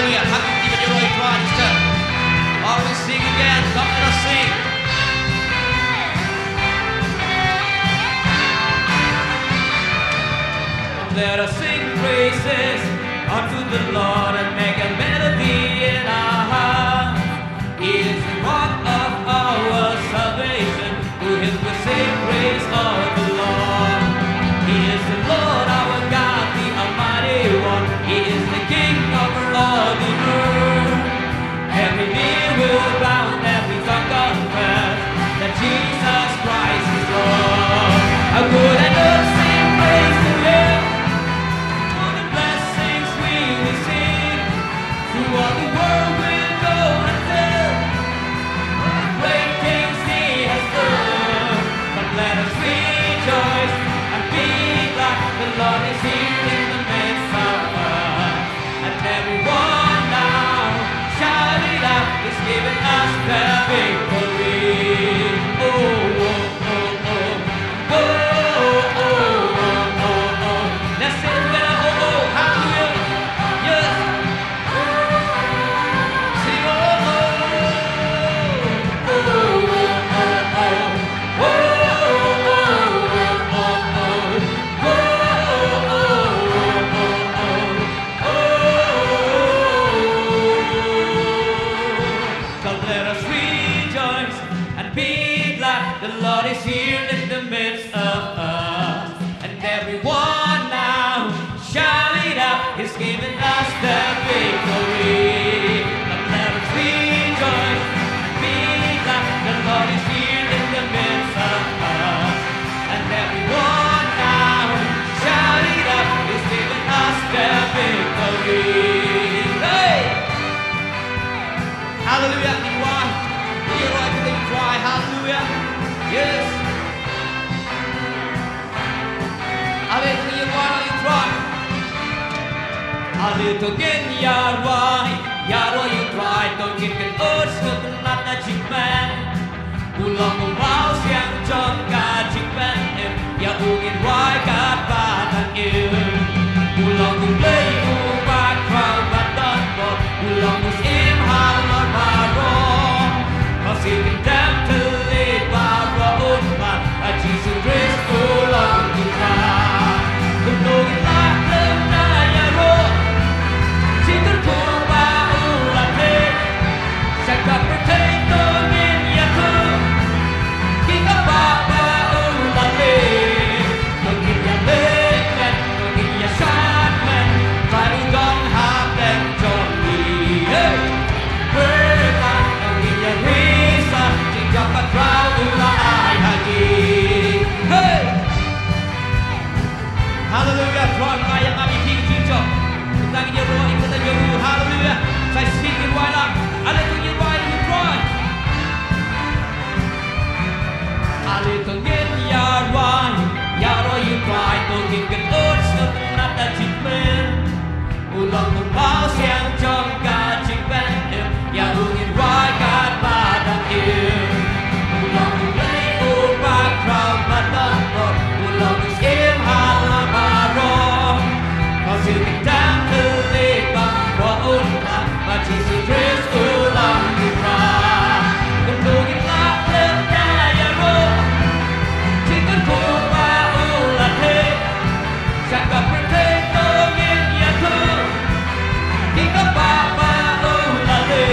Hallelujah. Hak kita berdoa Tuhan Yesus. Oh, we sing again. Come let us sing. Let us sing praises unto the Lord and make a melody in our hearts. He is the rock of our salvation, who is the sing praise of the Lord. He is the Lord our God, the Almighty One. He is the King over all the earth. Every knee will bow and every tongue confess that Jesus Christ is Lord. How good and good sing praise to Him. All the world will go and tell the great things He has done. But let us rejoice and be glad the Lord is here in the midst of us. And everyone now shout it out, He's given us the victory. Oh, oh, oh, oh, oh, oh, oh, oh, oh. Let's say it together. Oh, oh, hallelujah. Yes. The Lord is here in the midst of us. And everyone now shout it out, He's given us the victory. And let us rejoice and be glad the Lord is here in the midst of us. And everyone now shout it out, He's given us the victory. Hey! Hallelujah! Why? We are right to try. Hallelujah! Yes. Allez, criez moi dans les trois. Allez, togen yarwai, yarwa you try, togen kan urge kepenat na jikman. Ulang umbau siang jom ka jikman, ya ungin wai ka batang il. Ulang kumplay ubak kau batan bot, ulang musim halor marong. Masih kendam telit barong man, Jesus Kristu lang kita. Kunungilah lemnaya roh, jika kurba ulate, syakak bertentungin ya tu, kita bapa ulate, mungkin ya lekman, mungkin ya syakman, baru gong hap dan jombi. Berkat mungkin ya risa, jika patrau ulai hagi. Hey! Hallelujah, Tuhan ayat kami cincok. Kita ingin roh ikut dan jauh. Hallelujah. Saya sikit wala. Ada tu ingin wala tu Tuhan. Ada tu ingin ya wala. Ya roh you try tu ingin ketut sebenarnya tak cikmen. Ulang membau siang jom kacikmen. Ya ingin wala kat padang il. Ulang mulai ubah kau padang roh. Ulang musim halam barong. Masih kendam telit barong. Jesus Kristu lang kita. Kunungilah lemnaya roh, jika kurba ulate, syakak bertentungin ya tu, kita bapa ulate,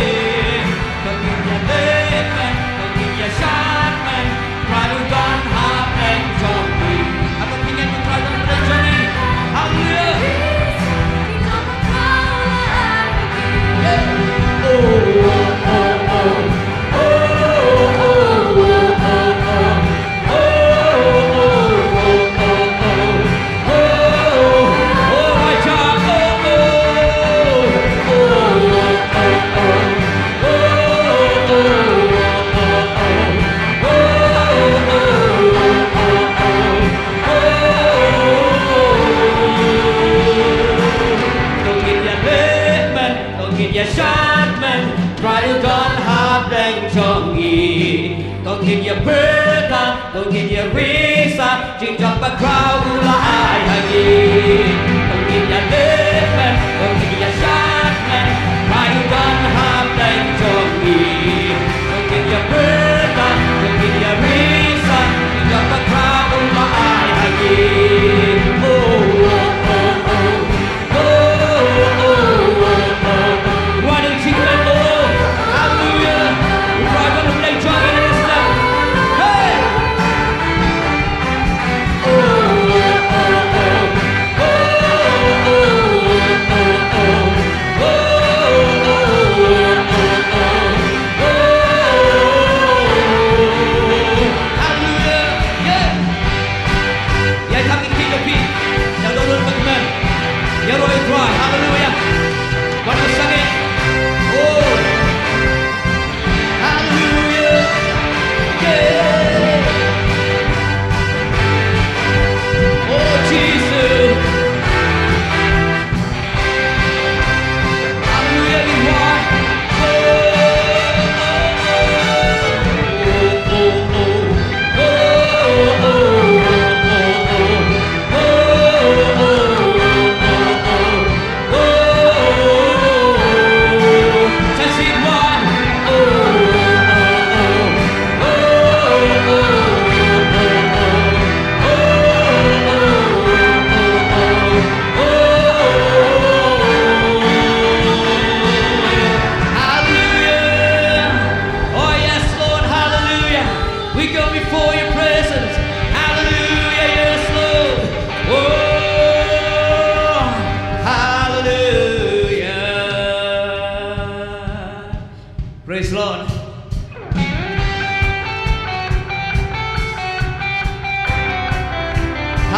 mungkin ya lekman, mungkin ya syakman, pradukan hap dan jombi. Aku ingin pradukan dan jombi. Hallelujah. Tungin ya risa, cinta pakau ulai lagi. Tungin ya lepen, tungin ya syakman,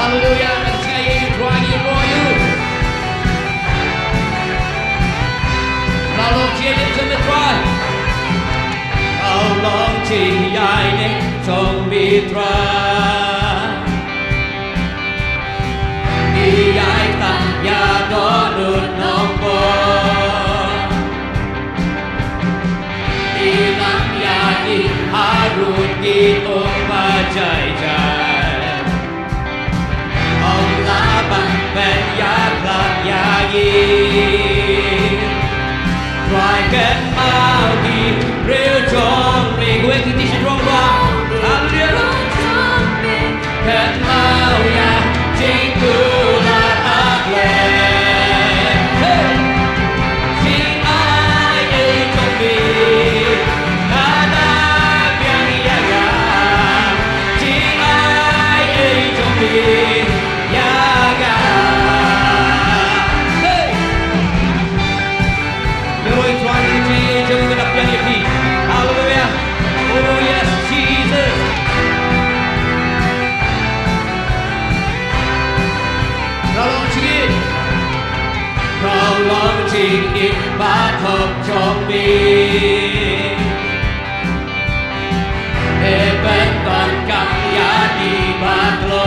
Hallelujah. Ngày Giêsu Christ yêu mộ you. Lao lòng chia đến chân đất Christ. Lao lòng chỉ ai đến trong mitra. Đi ai tăng ya đó được nông bò. Đi nắng ya đi harut đi ôm ba chạy chạy. Ông lá bằng bên ya lạc ya yi. Rồi kết mau đi rêu trong mình. Quên cái tí xin rong rong. Hallelujah. Kết mau ya chính cư là ác lệ. Chính ai ấy trong mình. Đã biang ya ya. Chính ai ấy trong mình. Ya ya. Lord, try to change and lift up your feet. Hallelujah. Oh yes, Jesus. How long trình in bát hợp trong mình để bên toàn các giá đi bát lo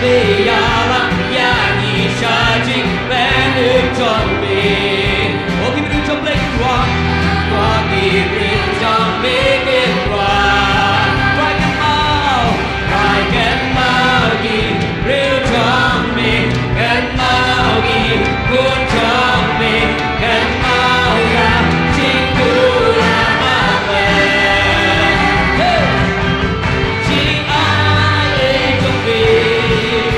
vì ya lặng ya nhị sa trình bên nước trong mình ô khi mình trong lấy qua qua kỳ mình trong mình in qua phải cái mau đi real trong mình cái mau đi cuốn trong mình cái mau ra chính cư là mang về chỉ ai trong mình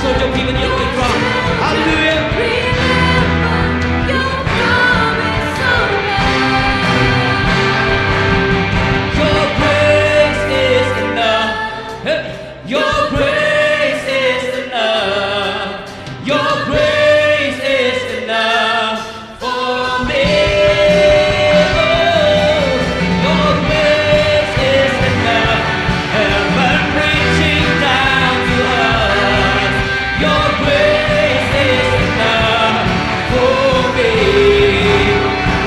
số trong khi vẫn nhiều người tròn. Hallelujah. Your grace is enough. Your grace is enough. Your grace is enough for me. Your grace is enough. Heaven reaching down to us. Your grace is enough for me.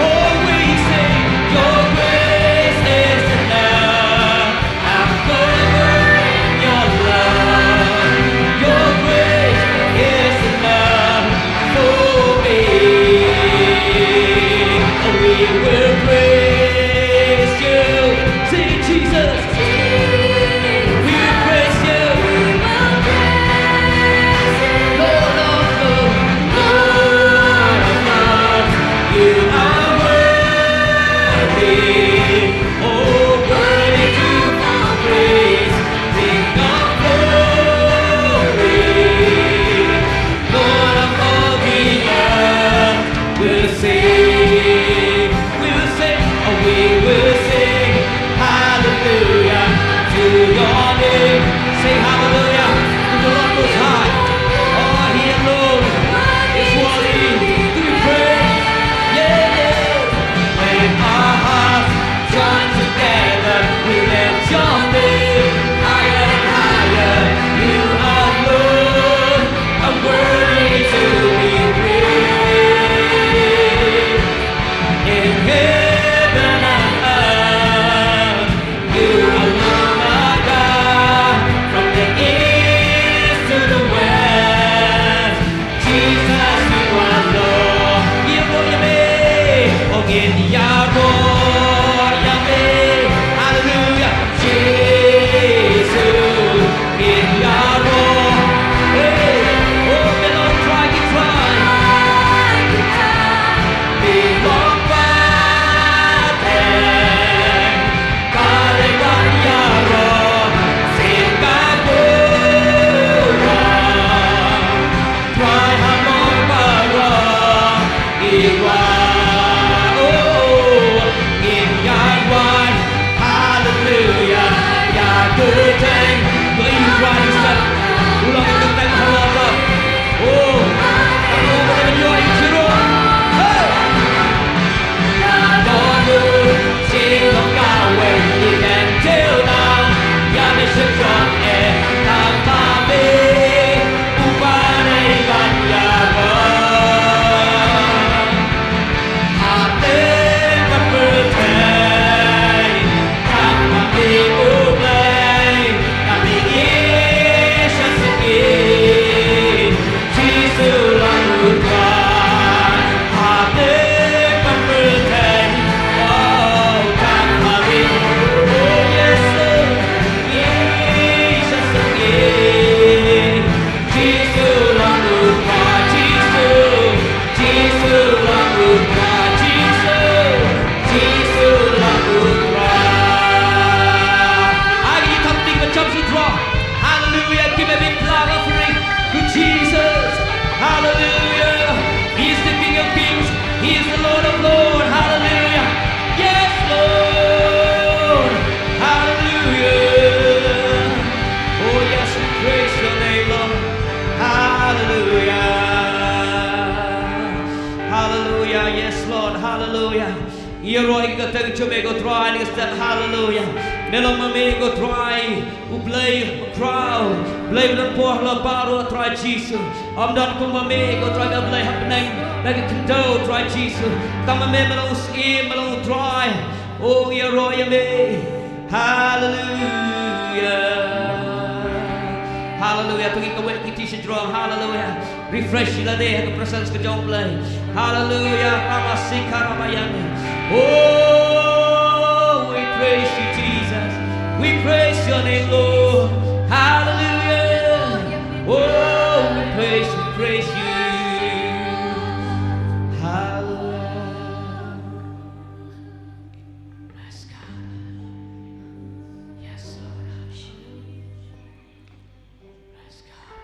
Oh, we sing, your grace is enough. I'm covered in your love. Your grace is enough for me. Oh, we will praise you. Sing Jesus. We will praise you. Lord of Lords, Lord of Lords, you are worthy. Oh, worthy to be praised. King of glory, Lord of all the earth, we'll sing, oh, we will sing, hallelujah to your name. Say hallelujah to the Lord Most High. Oh, He alone is worthy to be praised. Yeah. When our hearts join together, we lift your name higher and higher. You alone are worthy to be praised. In heaven and earth, you alone are God. From the east to the west, Jesus, you are Lord. Yahweh, oh, in Yahweh, hallelujah. Jesus, in Yahweh, hey, oh, belong, try, you try. Belong, Father, Kale Yahweh, Singapore, try Hamon Barah, Iwa, oh, in Yahweh, hallelujah, Yah good thing, believe you try this stuff, ulang itu teng halal, oh, kamu boleh menjual itu, hey. Lord, sing of Yahweh, even till now. Yahweh strong and Tamame, Upane Ivan Yahweh. Ate Kapurtai, Tamame Ublay, Kami Yesus Siki, Jesus Lalukai. Ate Kapurtai, oh, Tamame, oh, yes, Jesus Siki, Jesus Lalukai, Jesus Lalukai, Jesus Lalukai. I give you something but jumps and draw. Hallelujah. Give a big clap offering to Jesus. Hallelujah. He is the King of Kings. He is the Lord of Lords. Hallelujah. Yes, Lord. Hallelujah. Oh, yes, we praise your name, Lord. Hallelujah. Hallelujah. Yes, Lord. Hallelujah. Ieroi ka teng chume go try ni step hallelujah. Melong mame go try u play crowd. Play dan poh la baru try Jesus. Am dan ku mame go try ga play happening. Like kendo try Jesus. Kam mame melong ski melong try. Oh ieroi me. Hallelujah. Hallelujah. Tungi ka wet kiti si drum. Hallelujah. Refresh la deh ka presence ka jong play. Hallelujah. Amasika ramayana. Oh, we praise you, Jesus. We praise your name, Lord. Hallelujah. Oh, we praise you. Hallelujah. Bless God. Yes, Lord. Bless God.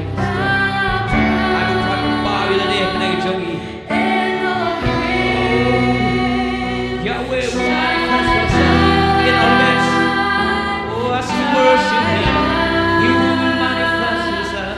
Aku akan bawi dan dia kena jongi. Yahweh will manifest yourself in our midst. Oh, as we worship Him, you will manifest yourself.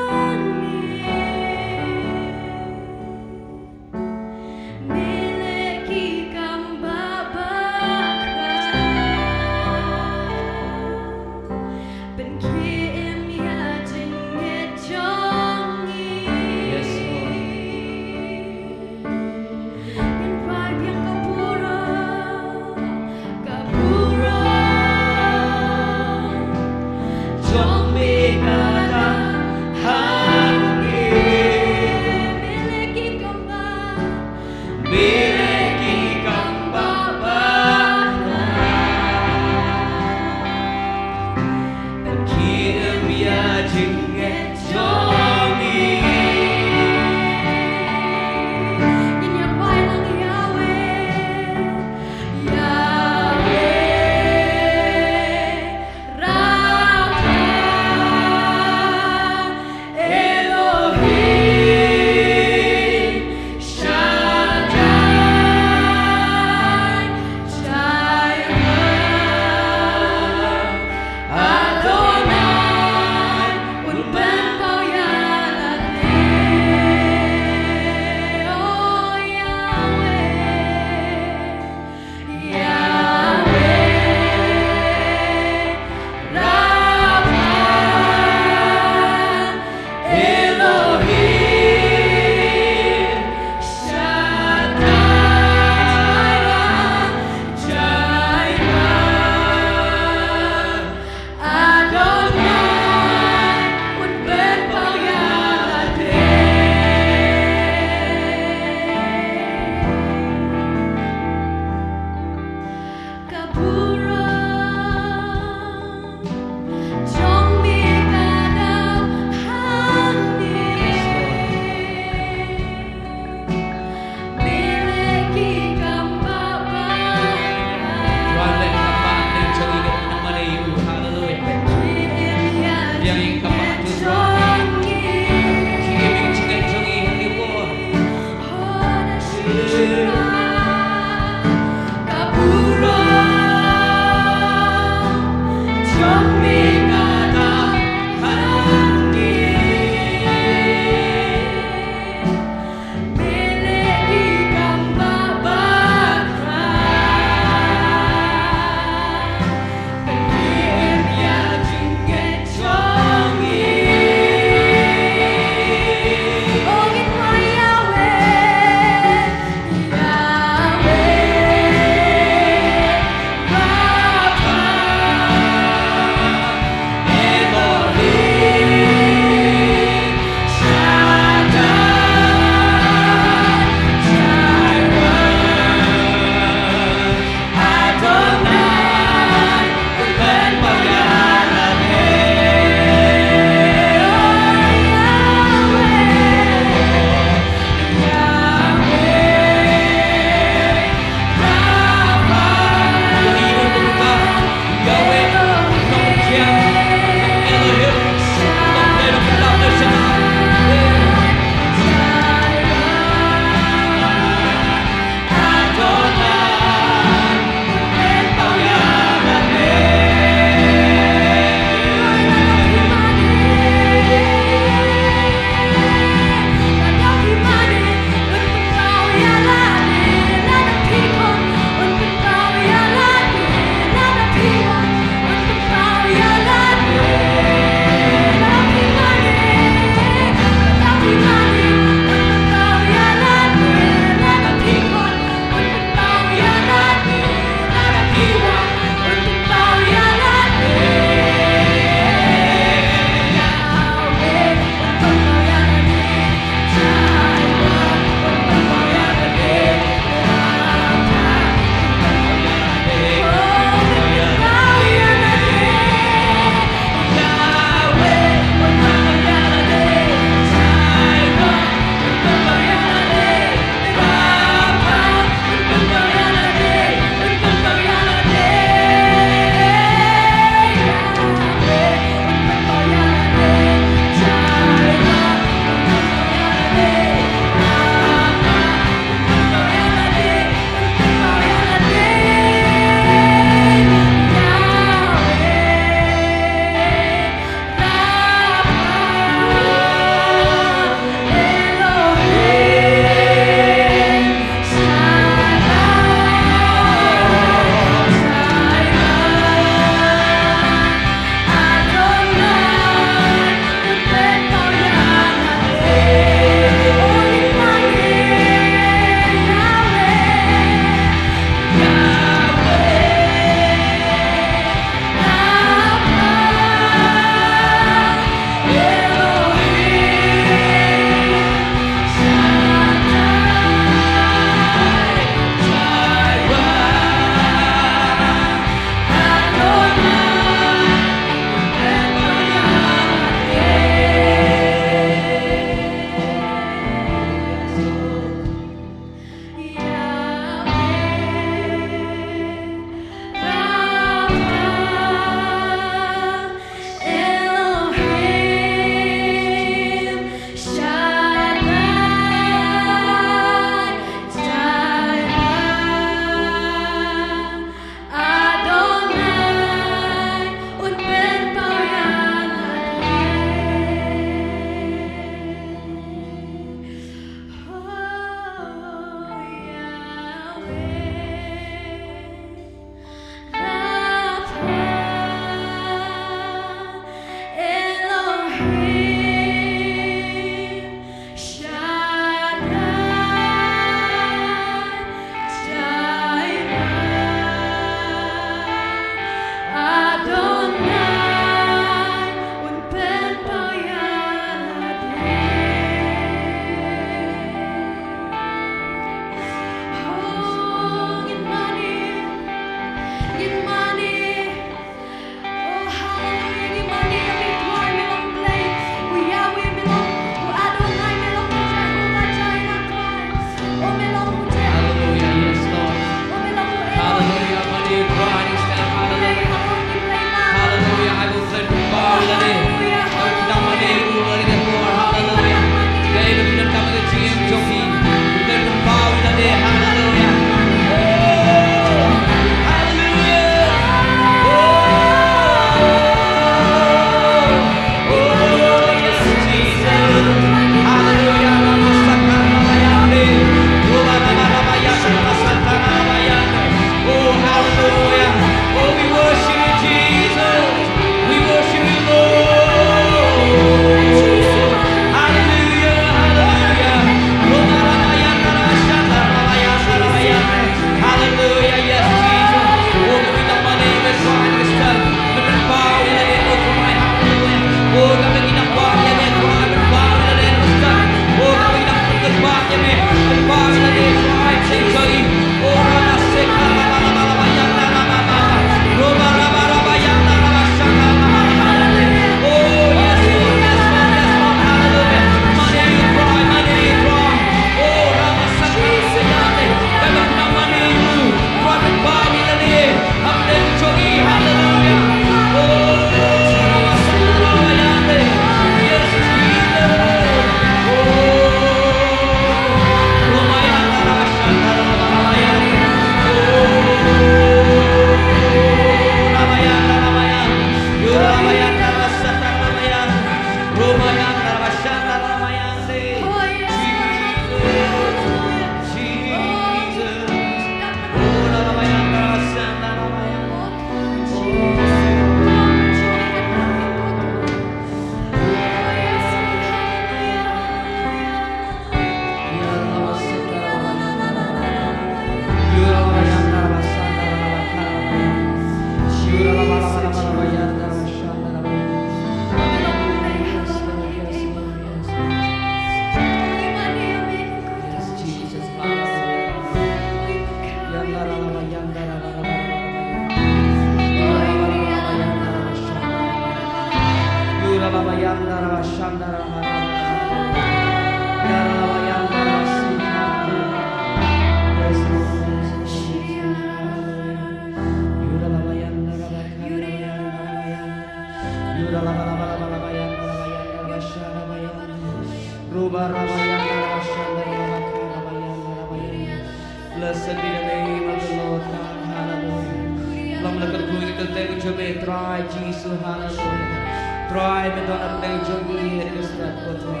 Blessed be the name of the Lord God, hallelujah. Lòng là cần vui cái tên cho mẹ trai Jesus, hallelujah. Trai mẹ đó là tên cho mẹ cái step của tôi.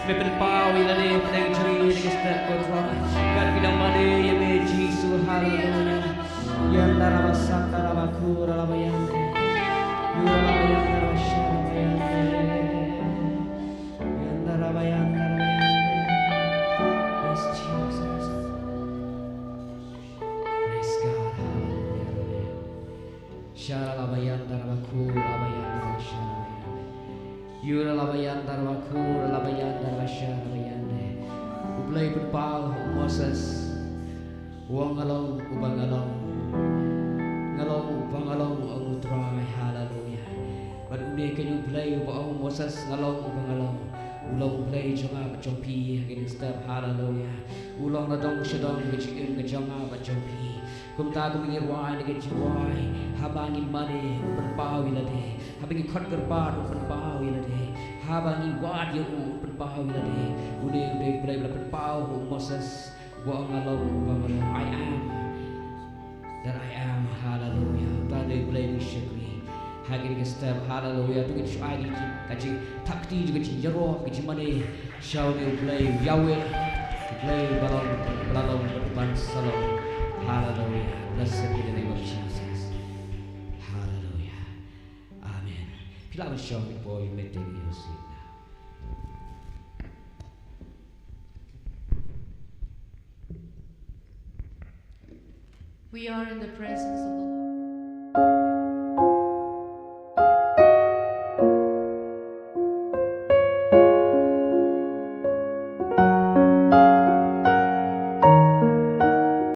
Mẹ bên bao ý là để tên cho mẹ cái step của tôi. Các cái đồng mà để mẹ Jesus, hallelujah. Yanda raba santa raba kura raba yande. Yura raba yanda raba shara raba yande. Yanda raba yanda raba yande. Yes, Jesus. Praise God, hallelujah. Shara raba yanda raba kura raba yanda raba shara raba yande. Yura raba yanda raba kura raba yanda raba shara raba yande. Ublay berpal Moses. Uang along, ubang along. Ngalong upang ngalong ang utray, hallelujah. But uli kayo play upang Moses ngalong upang ngalong. Ulong play jonga bacompi hagin step, hallelujah. Ulong na dong siya dong gajiin gajonga bacompi. Kumta kumingirway na gajiway. Habangin mani upan ilade. Habangin kot gerbar upan ilade. Habangin wad yung upan ilade. Uli play upan pau Moses. Uang ngalong upang ngalong. I am that I am, hallelujah. Tadi boleh disyukuri. Hari ini step, hallelujah. Tu kita syuai kaji takti juga kaji jero kaji mana. Syau ni boleh Yahweh, boleh balong berdepan salam, hallelujah. Blessed be the name of Jesus, hallelujah, amen. Bila bersyukur before you may take your seat now. We are in the presence of the